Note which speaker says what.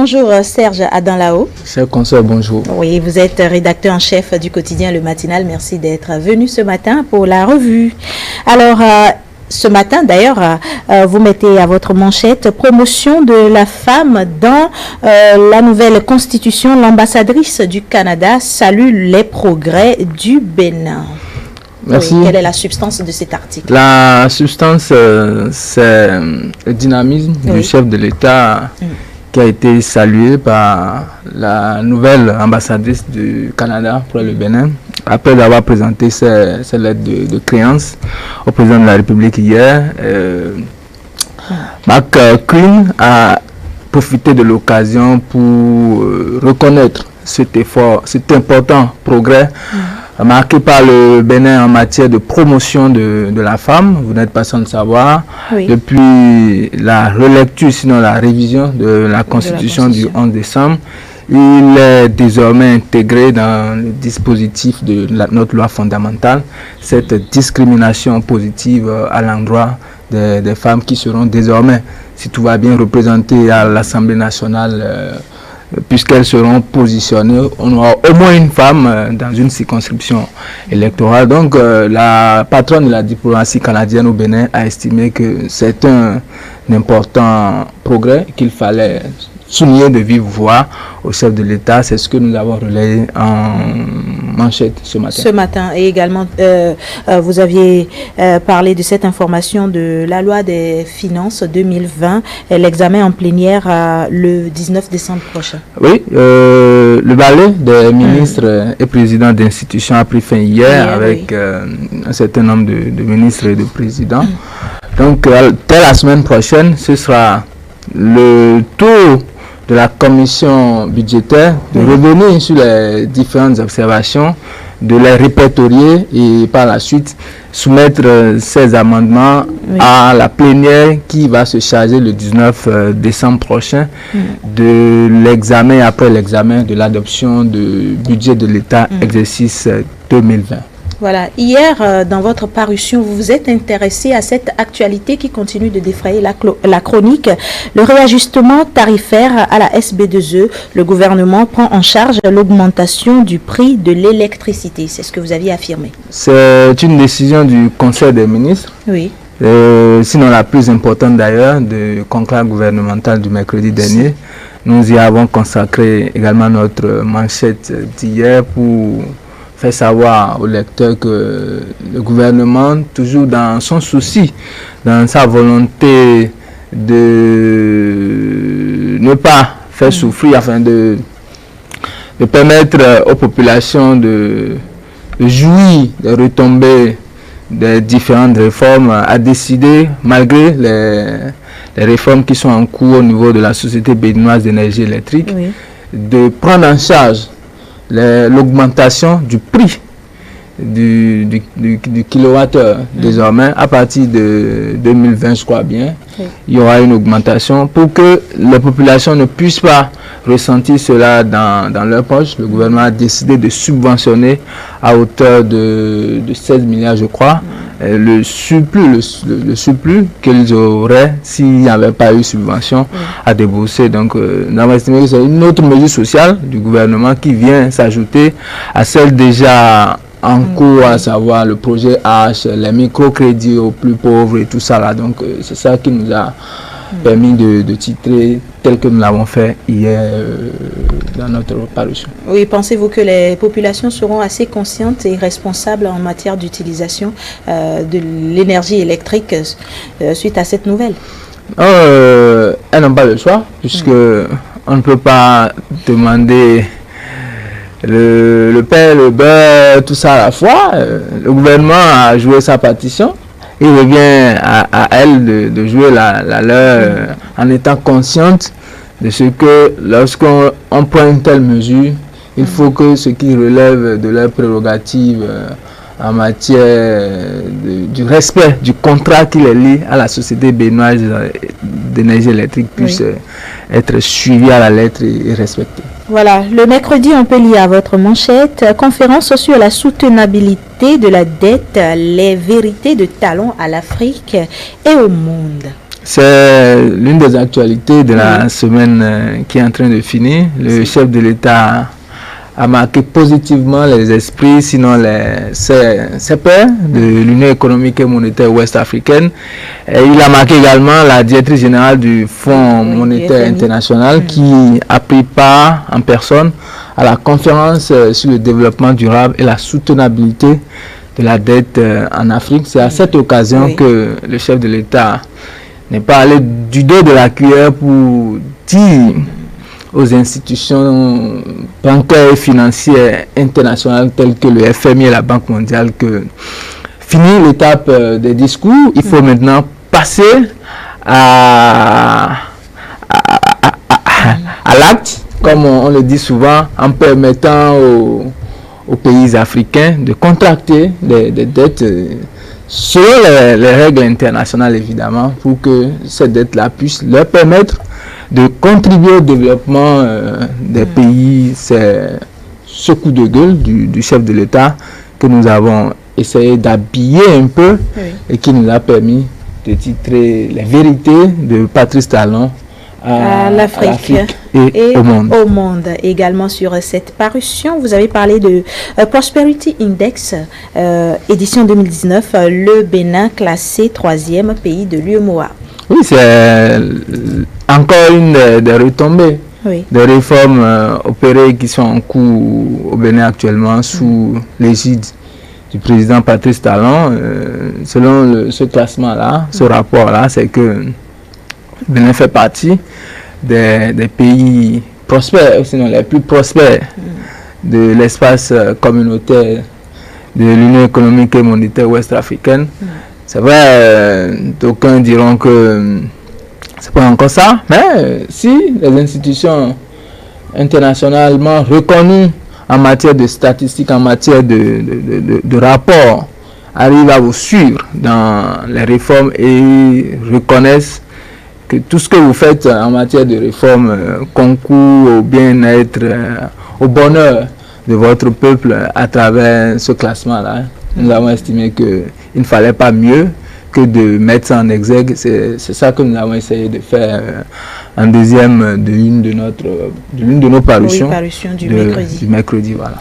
Speaker 1: Bonjour Serge Adanlao.
Speaker 2: Cher consoeur, bonjour.
Speaker 1: Oui, vous êtes rédacteur en chef du quotidien Le Matinal. Merci d'être venu ce matin pour la revue. Alors, ce matin, d'ailleurs, vous mettez à votre manchette promotion de la femme dans la nouvelle constitution. L'ambassadrice du Canada salue les progrès du Bénin.
Speaker 2: Merci.
Speaker 1: Oui, quelle est la substance de cet article?
Speaker 2: La substance, c'est le dynamisme du chef de l'État qui a été salué par la nouvelle ambassadrice du Canada pour le Bénin, après avoir présenté ses lettres de créance au président de la République hier. Mark Quinn a profité de l'occasion pour reconnaître cet effort, cet important progrès marqué par le Bénin en matière de promotion de la femme. Vous n'êtes pas sans le savoir. Oui. Depuis la relecture, sinon la révision de la Constitution du 11 décembre, il est désormais intégré dans le dispositif de notre loi fondamentale, cette discrimination positive à l'endroit des femmes qui seront désormais, si tout va bien, représentées à l'Assemblée nationale, puisqu'elles seront positionnées. On aura au moins une femme dans une circonscription électorale. Donc la patronne de la diplomatie canadienne au Bénin a estimé que c'est un important progrès qu'il fallait souligner de vive voix au chef de l'État. C'est ce que nous avons relayé en manchette ce matin.
Speaker 1: Ce matin, et également, vous aviez parlé de cette information de la loi des finances 2020, l'examen en plénière le 19 décembre prochain.
Speaker 2: Oui, le balai des ministres et présidents d'institutions a pris fin hier avec un certain nombre de ministres et de présidents. Donc, dès la semaine prochaine, ce sera le tour de la commission budgétaire de revenir sur les différentes observations, de les répertorier et par la suite soumettre ces amendements à la plénière qui va se charger le 19 décembre prochain de l'examen, après l'examen de l'adoption du budget de l'État exercice 2020.
Speaker 1: Voilà, hier, dans votre parution, vous vous êtes intéressé à cette actualité qui continue de défrayer la chronique. Le réajustement tarifaire à la SB2E, le gouvernement prend en charge l'augmentation du prix de l'électricité. C'est ce que vous aviez affirmé.
Speaker 2: C'est une décision du Conseil des ministres.
Speaker 1: Oui.
Speaker 2: Sinon la plus importante d'ailleurs, du conclave gouvernemental du mercredi dernier. Nous y avons consacré également notre manchette d'hier pour faire savoir aux lecteurs que le gouvernement, toujours dans son souci, dans sa volonté de ne pas faire souffrir, afin de permettre aux populations de jouir des retombées des différentes réformes, a décidé, malgré les réformes qui sont en cours au niveau de la Société béninoise d'énergie électrique, de prendre en charge l'augmentation du prix du kilowattheure. Désormais, à partir de 2020, je crois bien, il y aura une augmentation pour que les populations ne puissent pas ressentir cela dans leur poche. Le gouvernement a décidé de subventionner à hauteur de 16 milliards, je crois, le surplus qu'ils auraient s'il n'y avait pas eu subvention à débourser. Donc, nous avons estimé que c'est une autre mesure sociale du gouvernement qui vient s'ajouter à celle déjà en cours, à savoir le projet H, les microcrédits aux plus pauvres et tout ça là. Donc, c'est ça qui nous a permis de titrer tel que nous l'avons fait hier dans notre parution.
Speaker 1: Oui, pensez-vous que les populations seront assez conscientes et responsables en matière d'utilisation de l'énergie électrique suite à cette nouvelle?
Speaker 2: Elles n'ont pas le choix, puisque on ne peut pas demander le pain, le beurre, tout ça à la fois. Le gouvernement a joué sa partition. Il revient à elle de jouer la leur en étant consciente de ce que lorsqu'on prend une telle mesure, il faut que ce qui relève de leurs prérogatives en matière du respect du contrat qui les lie à la Société béninoise d'énergie électrique puisse être suivi à la lettre et respecté.
Speaker 1: Voilà, le mercredi, on peut lire à votre manchette, conférence sur la soutenabilité de la dette, les vérités de talent à l'Afrique et au monde.
Speaker 2: C'est l'une des actualités de la semaine qui est en train de finir. Le chef de l'État a marqué positivement les esprits, sinon ses pairs de l'Union économique et monétaire ouest-africaine. Et il a marqué également la directrice générale du Fonds monétaire international qui a pris part en personne à la conférence sur le développement durable et la soutenabilité de la dette en Afrique. C'est à cette occasion que le chef de l'État n'est pas allé du dos de la cuillère pour dire aux institutions bancaires et financières internationales telles que le FMI et la Banque mondiale que fini l'étape des discours, il faut maintenant passer à l'acte, comme on le dit souvent, en permettant aux pays africains de contracter des dettes selon les règles internationales évidemment, pour que ces dettes-là puissent leur permettre de contribuer au développement des pays. C'est ce coup de gueule du chef de l'État que nous avons essayé d'habiller un peu et qui nous a permis de titrer les vérités de Patrice Talon à l'Afrique et au monde.
Speaker 1: Également sur cette parution, vous avez parlé de Prosperity Index, édition 2019, le Bénin classé 3e pays de l'UEMOA.
Speaker 2: Oui, c'est encore une des retombées des réformes opérées qui sont en cours au Bénin actuellement sous l'égide du président Patrice Talon. Selon ce classement-là, ce rapport-là, c'est que le Bénin fait partie des pays prospères, sinon les plus prospères de l'espace communautaire de l'Union économique et monétaire ouest-africaine. C'est vrai, d'aucuns diront que c'est pas encore ça, mais si les institutions internationalement reconnues en matière de statistiques, en matière de rapports, arrivent à vous suivre dans les réformes et reconnaissent que tout ce que vous faites en matière de réforme concourt au bien-être, au bonheur de votre peuple à travers ce classement-là. Nous avons estimé qu'il ne fallait pas mieux que de mettre ça en exergue. C'est ça que nous avons essayé de faire en deuxième de l'une de nos parutions,
Speaker 1: parution du mercredi.
Speaker 2: Voilà.